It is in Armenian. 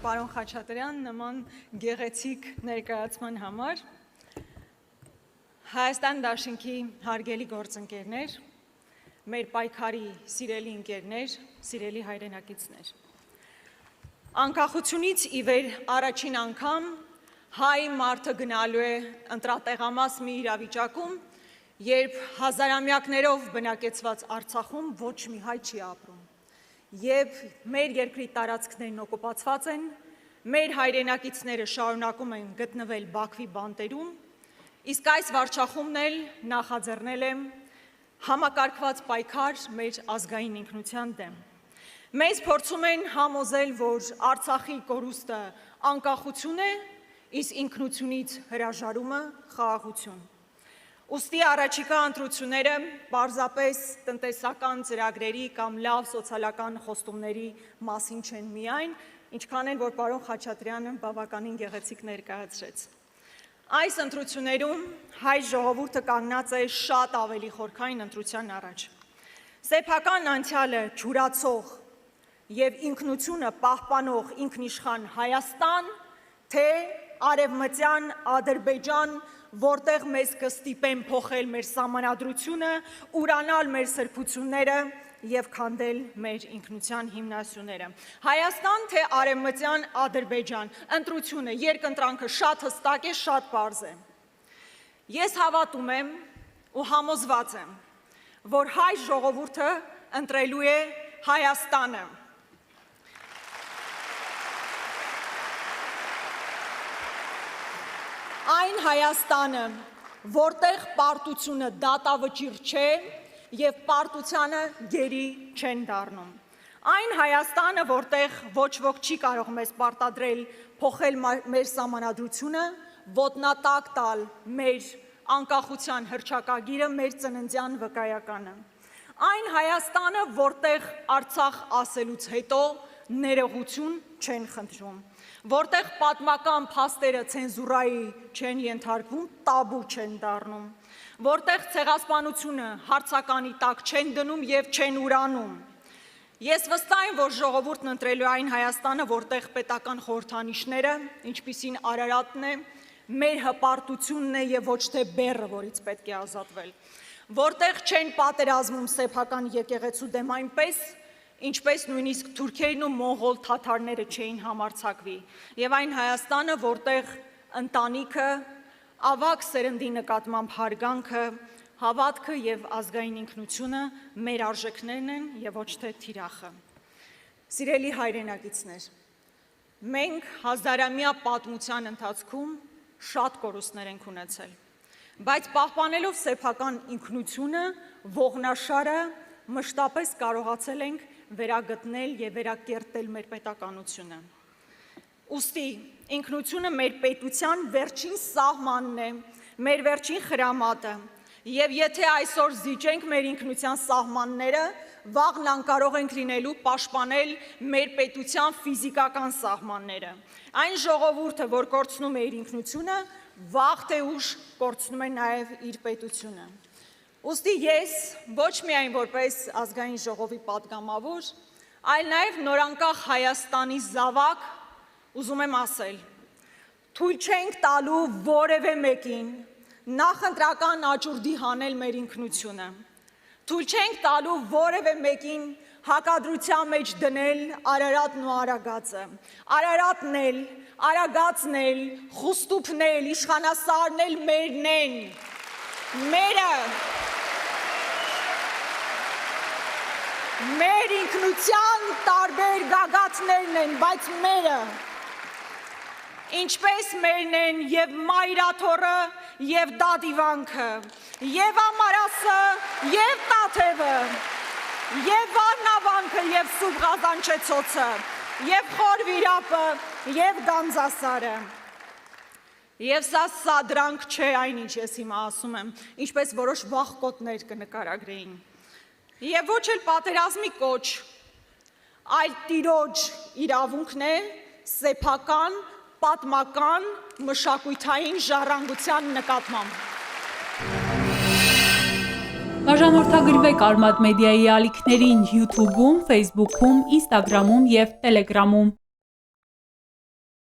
պարոն Խաչատրյան, նման գեղեցիկ ներկայացման համար։ Հայաստան Դաշինքի հարգելի գործընկերներ, մեր պայքարի սիրելի ընկերներ, սիրելի հայրենակիցներ։ Անկախությունից ի վեր առաջին անգամ հայ մարդը գնալու է ընտրատեղամաս մի իրավիճակում, երբ հազարամյակներով բնակեցված Արցախում ոչ մի հայ չի ապրում։ Եվ մեր երկրի տարածքներն օկուպացված են, մեր հայրենակիցները շարունակում են գտնվել Բաքվի բանտերում, իսկ այս վարչախումբն էլ նախաձեռնել է համակարգված պայքար մեր ազգային ինքնության դեմ։ Մեզ փորձում են համոզել, որ Արցախի կորուստը անկախություն է, իսկ ինքնությունից հրաժարումը խաղաղություն։ Ուստի առաջիկա ընտրությունները պարզապես տնտեսական ծրագրերի կամ լավ սոցիալական խոստումների մասին չեն միայն, ինչքան են, որ պարոն Խաչատրյանը բավականին գեղեցիկ ներկայացրեց։ Այս ընտրություններում հայ ժողովուրդը կանգնած է շատ ավելի խորքային ընտրության առաջ։ Սեփական անցյալը ջուրացող եւ ինքնությունը պահպանող ինքնիշխան Հայաստան, թե արևմտյան Ադրբեջան, որտեղ մեզ կստիպեն փոխել մեր սահմանադրությունը, ուրանալ մեր սրբությունները եւ քանդել մեր ինքնության հիմնասյուները։ Հայաստան, թե արևմտյան Ադրբեջան, ընտրությունը, երկընտրանքը շատ հստակ է, շատ պարզ է։ Ես հավատում եմ ու համոզված եմ, որ հայ ժողովուրդը ընտրելու է Հայաստանը։ Այն Հայաստանը, որտեղ պարտությունը դատավճիռ չէ եւ պարտությանը գերի չեն դառնում։ Այն Հայաստանը, որտեղ ոչ ոք չի կարող մեզ պարտադրել փոխել մեր սահմանադրությունը, ոտնատակ տալ մեր անկախության հռչակագիրը, մեր ծննդյան վկայականը։ Այն Հայաստանը, որտեղ Արցախ ասելուց հետո ներողություն չեն խնդրում, որտեղ պատմական փաստերը ցենզուրայի չեն ենթարկվում, տաբու չեն դառնում, որտեղ ցեղասպանությունը հարցականի տակ չեն դնում եւ չեն ուրանում։ Ես վստահ եմ, որ ժողովուրդն ընտրելու է այն Հայաստանը, որտեղ պետական խորհրդանիշները, ինչպիսին Արարատն է, մեր հպարտությունն է եւ ոչ թե բեռը, որից պետք է ազատվել, որտեղ չեն պատերազմում սեփական եկեղեցու դեմ այնպես, ինչպես նույնիսկ թուրքերն ու մոնղոլ թաթարները չէին համարձակվի, եւ այն Հայաստանը, որտեղ ընտանիքը, ավագ սերնդի նկատմամբ հարգանքը, հավատքը եւ ազգային ինքնությունը մեր արժեքներն են եւ ոչ թե թիրախը։ Սիրելի հայրենակիցներ, մենք հազարամյա պատմության ընթացքում շատ կորուստներ ենք ունեցել, բայց պահպանելով սեփական ինքնությունը, ողնաշարը մշտապես կարողացել ենք վերագտնել եւ վերակերտել մեր պետականությունը։ Ուստի ինքնությունը մեր պետության վերջին սահմանն է, մեր վերջին խրամատը, եւ եթե այսօր զիջենք մեր ինքնության սահմանները, վաղն անկարող ենք լինելու պաշտպանել մեր պետության ֆիզիկական սահմանները։ Այն ժողովուրդը, որ կորցնում է իր ինքնությունը, վաղ թե ուշ կորցնում է նաեւ իր պետությունը։ Ուստի ես ոչ միայն որպես ազգային ժողովի պատգամավոր, այլ նաև նորանկախ Հայաստանի զավակ ուզում եմ ասել, թույլ չենք տալու որևէ մեկին նախընտրական աճուրդի հանել մեր ինքնությունը, թույլ չենք տալու որևէ մեկին հակադրության մեջ դնել Արարատն ու Արագածը, Արարատն էլ, Արագածն էլ, Խուստուփն էլ, իշխանասարն էլ մերն են, մերը մեր ինքնության տարբեր գագաթներն են, բայց մերը, ինչպես մերն են և Մայրաթոռը, և Դադիվանքը, և Ամարասը, և Տաթևը, և Վառնավանքը, և Սուրբ Ղազանչեցոցը, և Խոր Վիրապը, և Գանձասարը։ Եվ սա սադրանք չէ այն, ինչ ես հիմա ասում եմ, ինչպես որոշ վախկոտներ կնկարագրեին։ Եվ ոչ էլ պատերազմի կոչ, այլ տիրոջ իրավունքն է սեփական, պատմական, մշակութային ժառանգության նկատմամբ։ Բաժանորդագրվեք Արմաթ մեդիայի ալիքներին YouTube-ում, Facebook-ում, Instagram-ում և Telegram-ում։